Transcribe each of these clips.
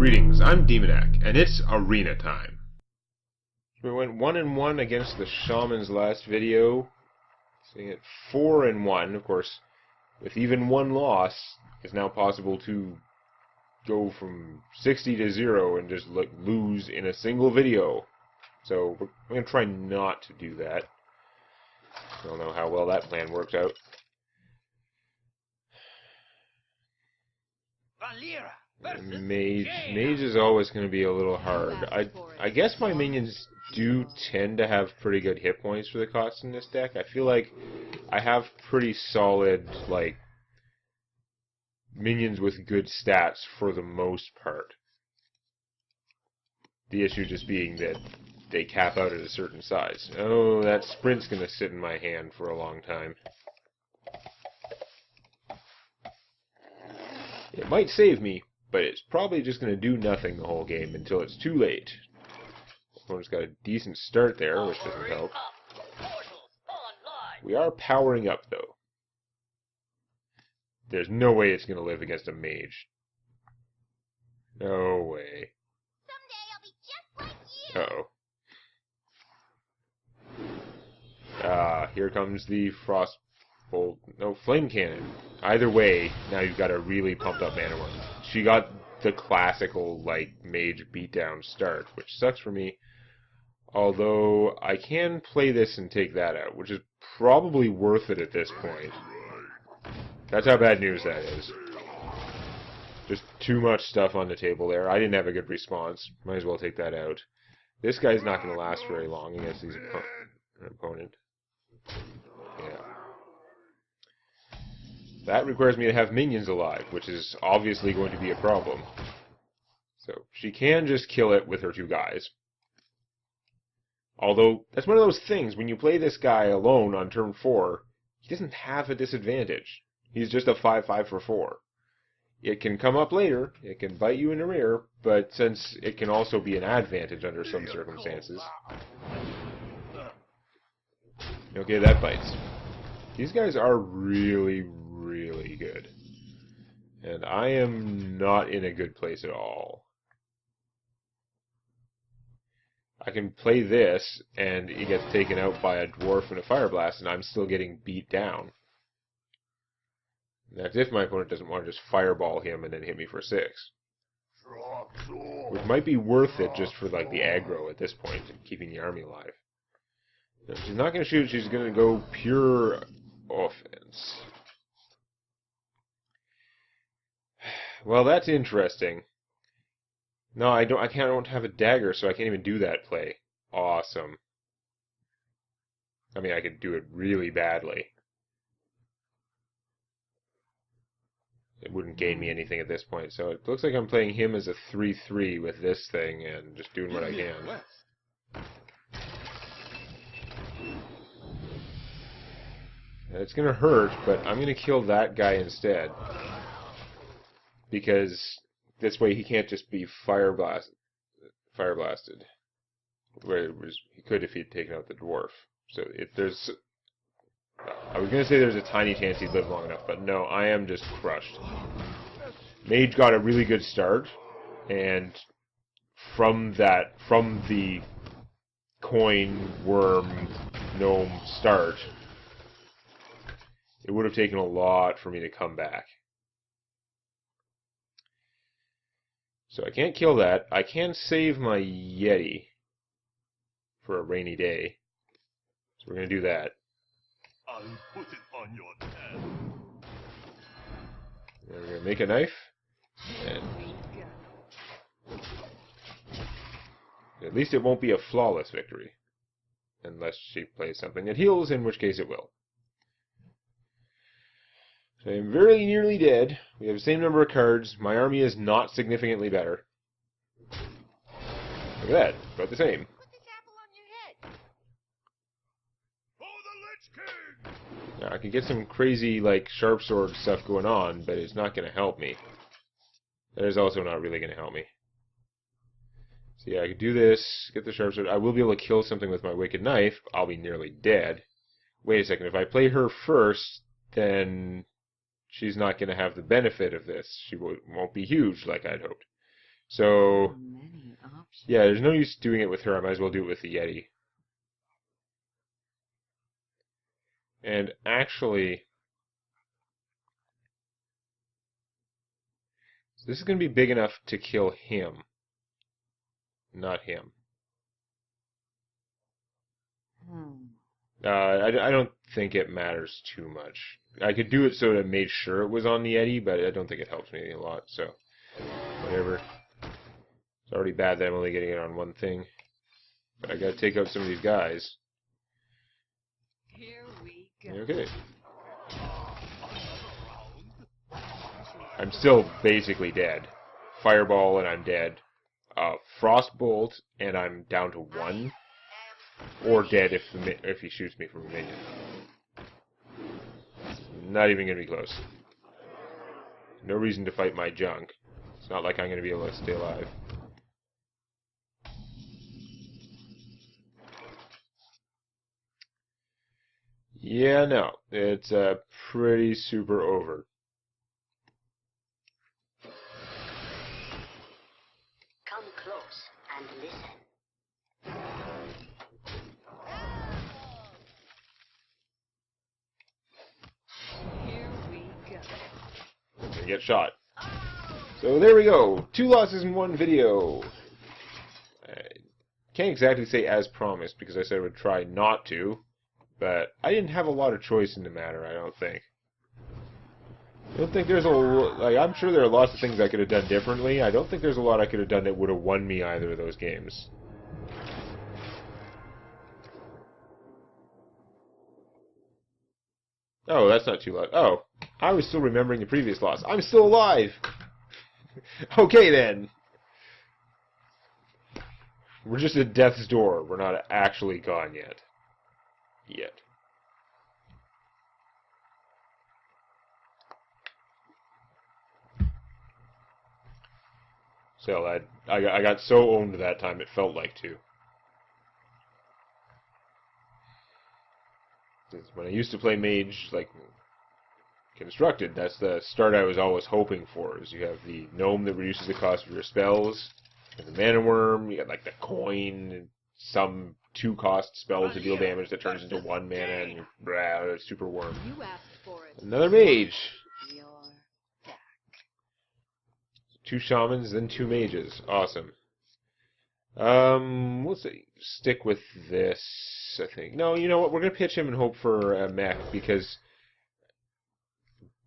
Greetings, I'm Demonac, and it's arena time. We went 1-1 against the Shamans last video, seeing it 4-1. Of course, with even one loss, it's now possible to go from 60 to 0 and just lose in a single video. So we're going to try not to do that. I don't know how well that plan works out. Mage is always going to be a little hard. I guess my minions do tend to have pretty good hit points for the costs in this deck. I feel like I have pretty solid, minions with good stats for the most part. The issue just being that they cap out at a certain size. Oh, that sprint's going to sit in my hand for a long time. It might save me, but it's probably just going to do nothing the whole game until it's too late. Opponent's got a decent start there, which doesn't help. We are powering up, though. There's no way it's going to live against a mage. No way. Uh-oh. Here comes the frost bolt. No, flame cannon. Either way, now you've got a really pumped up mana one. She got the classical, mage beatdown start, which sucks for me. Although, I can play this and take that out, which is probably worth it at this point. That's how bad news that is. Just too much stuff on the table there. I didn't have a good response. Might as well take that out. This guy's not going to last very long against his opponent. Yeah. That requires me to have minions alive, which is obviously going to be a problem. So, she can just kill it with her two guys. Although, that's one of those things, when you play this guy alone on turn 4, he doesn't have a disadvantage. He's just a 5/5 for 4. It can come up later, it can bite you in the rear, but since it can also be an advantage under some circumstances. Okay, that bites. These guys are really, really good. And I am not in a good place at all. I can play this, and he gets taken out by a dwarf and a fire blast, and I'm still getting beat down. That's if my opponent doesn't want to just fireball him and then hit me for 6. Which might be worth it just for, the aggro at this point, and keeping the army alive. No, she's not going to shoot, she's going to go pure offense. Well, that's interesting. No, I don't have a dagger, so I can't even do that play. Awesome. I mean, I could do it really badly. It wouldn't gain me anything at this point, so it looks like I'm playing him as a 3/3 with this thing and just doing what I can. It's going to hurt, but I'm going to kill that guy instead. Because this way he can't just be fire blasted. Where he could if he'd taken out the dwarf. So I was going to say there's a tiny chance he'd live long enough, but no, I am just crushed. Mage got a really good start, and from the coin, worm, gnome start, it would have taken a lot for me to come back. So I can't kill that. I can save my Yeti for a rainy day. So we're going to do that. I'll put it on your tab. We're going to make a knife. And at least it won't be a flawless victory. Unless she plays something that heals, in which case it will. So I'm very nearly dead. We have the same number of cards. My army is not significantly better. Look at that. About the same. Put this apple on your head. For the Lich King! Now, I can get some crazy, sharp sword stuff going on, but it's not going to help me. That is also not really going to help me. So yeah, I can do this, get the sharp sword. I will be able to kill something with my wicked knife. I'll be nearly dead. Wait a second. If I play her first, then she's not going to have the benefit of this. She won't be huge like I'd hoped. So, Many options. yeah, there's no use doing it with her. I might as well do it with the Yeti. And actually, this is going to be big enough to kill him, not him. I don't think it matters too much. I could do it so that it made sure it was on the Yeti, but I don't think it helps me a lot, so whatever. It's already bad that I'm only getting it on one thing. But I gotta take out some of these guys. Here we go. Okay. I'm still basically dead. Fireball and I'm dead. Frostbolt and I'm down to 1. Or dead if he shoots me from a minion. Not even gonna be close. No reason to fight my junk. It's not like I'm gonna be able to stay alive. Yeah, no. It's pretty super over. Come close and listen. Here we go. And get shot. So there we go. 2 losses in 1 video. I can't exactly say as promised because I said I would try not to, but I didn't have a lot of choice in the matter, I don't think. I don't think there's I'm sure there are lots of things I could have done differently. I don't think there's a lot I could have done that would have won me either of those games. Oh, that's not too loud. Oh, I was still remembering the previous loss. I'm still alive! Okay, then. We're just at death's door. We're not actually gone yet. Yet. So, I got so owned that time, it felt like two. When I used to play mage, like, constructed, that's the start I was always hoping for, is you have the gnome that reduces the cost of your spells, and the mana worm, you got like the coin, and some 2-cost spell to deal damage that turns into 1 mana, and you're super worm. You asked for it. Another mage! You're back. 2 shamans, then 2 mages. Awesome. Let's see. Stick with this, I think. No, you know what? We're going to pitch him and hope for a mech, because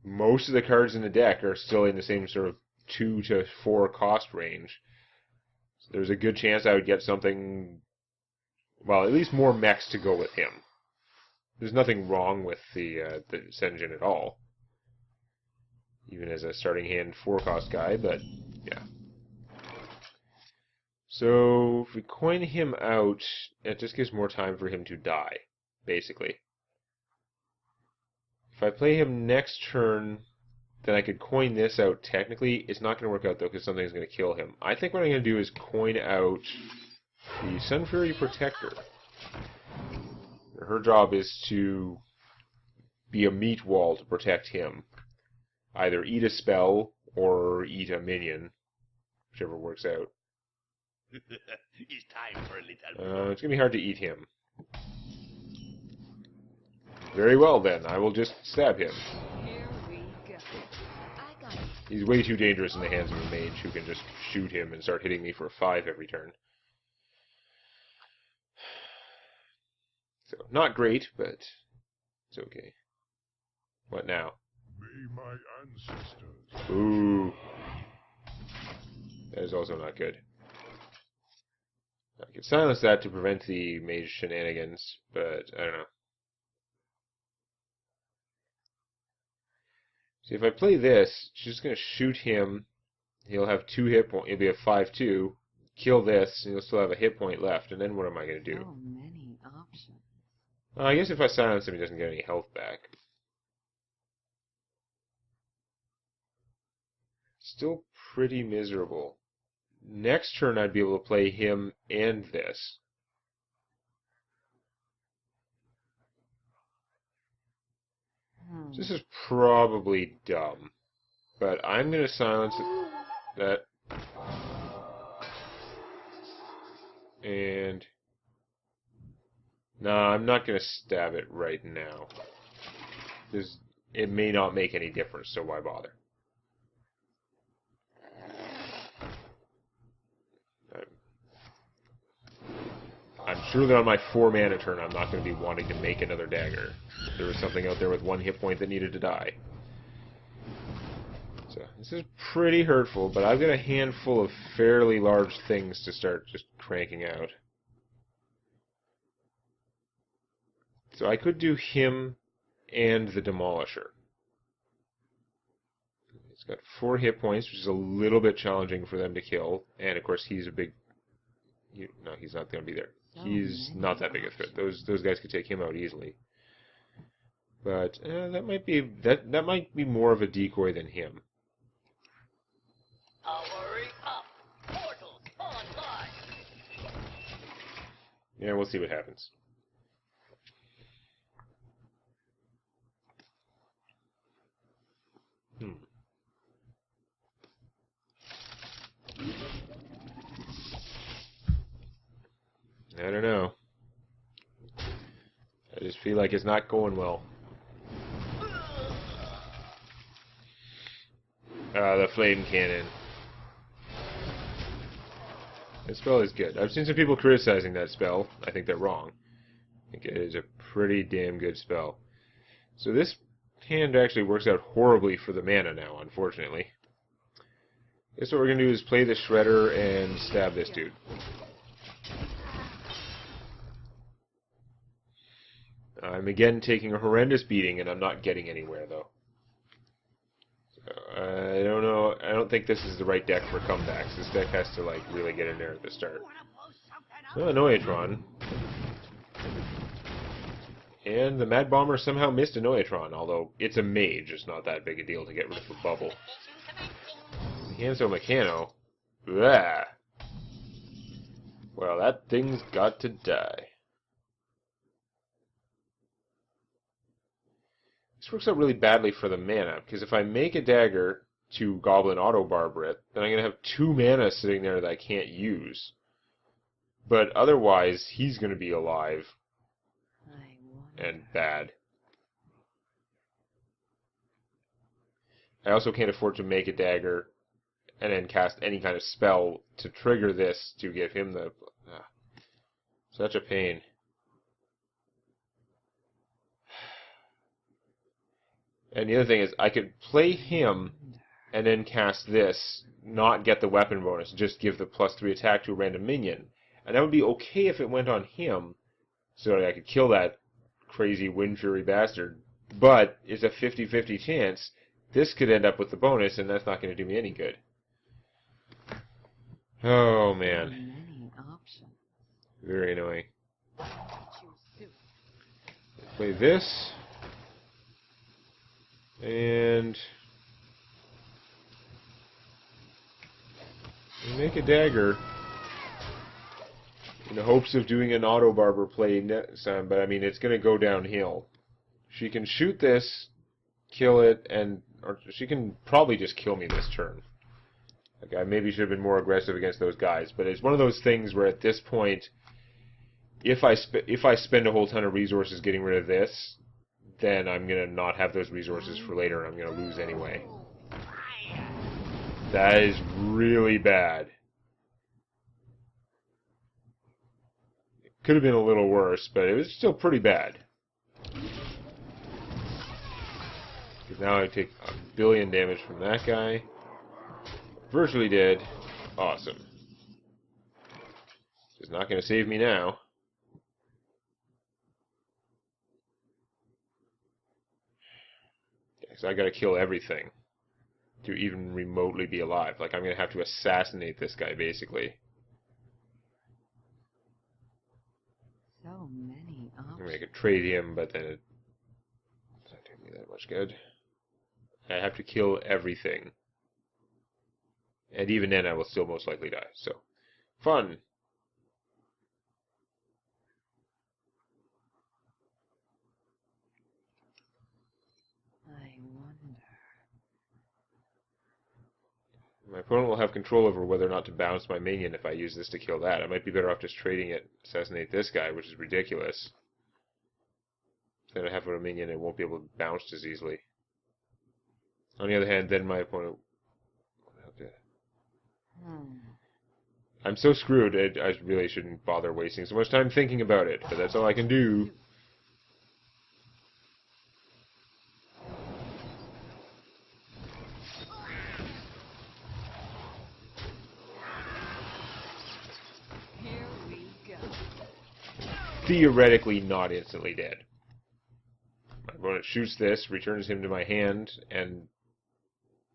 most of the cards in the deck are still in the same sort of 2 to 4 cost range. So there's a good chance I would get something, well, at least more mechs to go with him. There's nothing wrong with the Senjin at all. Even as a starting hand 4-cost guy, but yeah. So, if we coin him out, it just gives more time for him to die, basically. If I play him next turn, then I could coin this out technically. It's not going to work out, though, because something's going to kill him. I think what I'm going to do is coin out the Sun Fury Protector. Her job is to be a meat wall to protect him. Either eat a spell or eat a minion, whichever works out. It's time for a little. It's going to be hard to eat him. Very well, then. I will just stab him. Here we go. I got it. He's way too dangerous in the hands of a mage who can just shoot him and start hitting me for 5 every turn. So, not great, but it's okay. What now? May my ancestors. Ooh. That is also not good. I could silence that to prevent the mage shenanigans, but I don't know. See, if I play this, she's just going to shoot him. He'll have 2 hit points. He'll be a 5-2. Kill this, and he'll still have a hit point left. And then what am I going to do? So many options. I guess if I silence him, he doesn't get any health back. Still pretty miserable. Next turn, I'd be able to play him and this. This is probably dumb, but I'm going to silence that. And... no, I'm not going to stab it right now. Because it may not make any difference, so why bother? I'm sure that on my 4 mana turn, I'm not going to be wanting to make another dagger. There was something out there with 1 hit point that needed to die. So, this is pretty hurtful, but I've got a handful of fairly large things to start just cranking out. So I could do him and the Demolisher. He's got 4 hit points, which is a little bit challenging for them to kill. And, of course, he's a big... no, he's not going to be there. He's not that big a threat. Those guys could take him out easily. But that might be more of a decoy than him. Hurry up! Portals online! Yeah, we'll see what happens. I don't know. I just feel like it's not going well. The flame cannon. That spell is good. I've seen some people criticizing that spell. I think they're wrong. I think it is a pretty damn good spell. So this hand actually works out horribly for the mana now, unfortunately. Guess what we're going to do is play the Shredder and stab this dude. I'm again taking a horrendous beating, and I'm not getting anywhere, though. So, I don't know. I don't think this is the right deck for comebacks. This deck has to, like, really get in there at the start. Oh, Noetron. And the Mad Bomber somehow missed a Noetron, although it's a mage. It's not that big a deal to get rid of a bubble. Hanzo Mechano. Blah. Well, that thing's got to die. This works out really badly for the mana, because if I make a dagger to Goblin auto-barber it, then I'm going to have 2 mana sitting there that I can't use. But otherwise, he's going to be alive and bad. I also can't afford to make a dagger and then cast any kind of spell to trigger this to give him the... such a pain. And the other thing is, I could play him and then cast this, not get the weapon bonus, just give the +3 attack to a random minion. And that would be okay if it went on him, so that I could kill that crazy Wind Fury bastard. But it's a 50-50 chance this could end up with the bonus, and that's not going to do me any good. Oh, man. Very annoying. Play this. And make a dagger in the hopes of doing an auto-barber play next time, but I mean, it's going to go downhill. She can shoot this, kill it, or she can probably just kill me this turn. Like, I maybe should have been more aggressive against those guys, but it's one of those things where at this point, if I spend a whole ton of resources getting rid of this, then I'm going to not have those resources for later, and I'm going to lose anyway. That is really bad. It could have been a little worse, but it was still pretty bad. Because now I take 1 billion damage from that guy. Virtually dead. Awesome. It's not going to save me now. So I gotta kill everything to even remotely be alive. Like, I'm gonna have to assassinate this guy, basically. So many options. I could trade him, but then it's not doing me that much good. I have to kill everything. And even then, I will still most likely die. So, fun. My opponent will have control over whether or not to bounce my minion if I use this to kill that. I might be better off just trading it, assassinate this guy, which is ridiculous. Then I have a minion and won't be able to bounce as easily. On the other hand, then my opponent... I'm so screwed, I really shouldn't bother wasting so much time thinking about it, but that's all I can do. Here we go. Theoretically not instantly dead. My opponent shoots this, returns him to my hand, and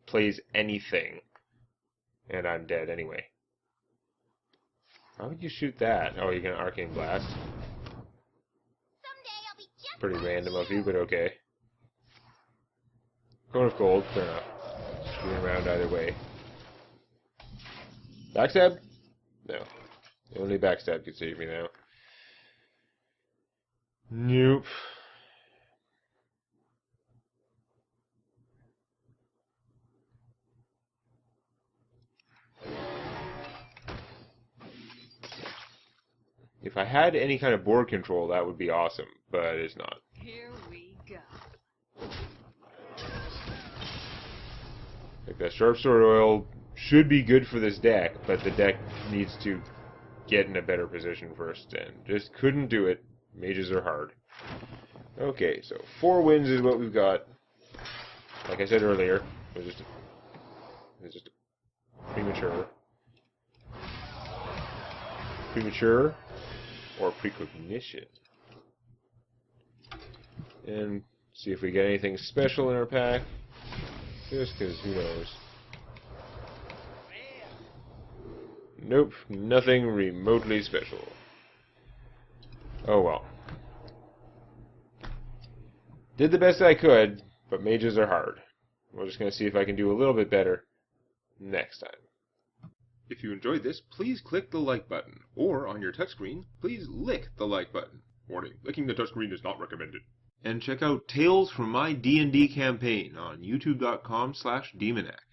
plays anything. And I'm dead anyway. How would you shoot that? Oh, you're gonna Arcane Blast. Pretty random of you, but okay. Cone of Gold, fair enough. Screwing around either way. Backstab? No. Only backstab could save me now. Nope. If I had any kind of board control, that would be awesome, but it's not. Here we go. Like that Sharp Sword Oil should be good for this deck, but the deck needs to get in a better position first, and just couldn't do it. Mages are hard. Okay, so 4 wins is what we've got. Like I said earlier, it was just premature. Premature or precognition. And see if we get anything special in our pack. Just because, who knows. Nope, nothing remotely special. Oh well. Did the best I could, but mages are hard. We're just going to see if I can do a little bit better next time. If you enjoyed this, please click the like button, or on your touchscreen, please lick the like button. Warning, licking the touchscreen is not recommended. And check out Tales from My D&D Campaign on youtube.com/Demonac.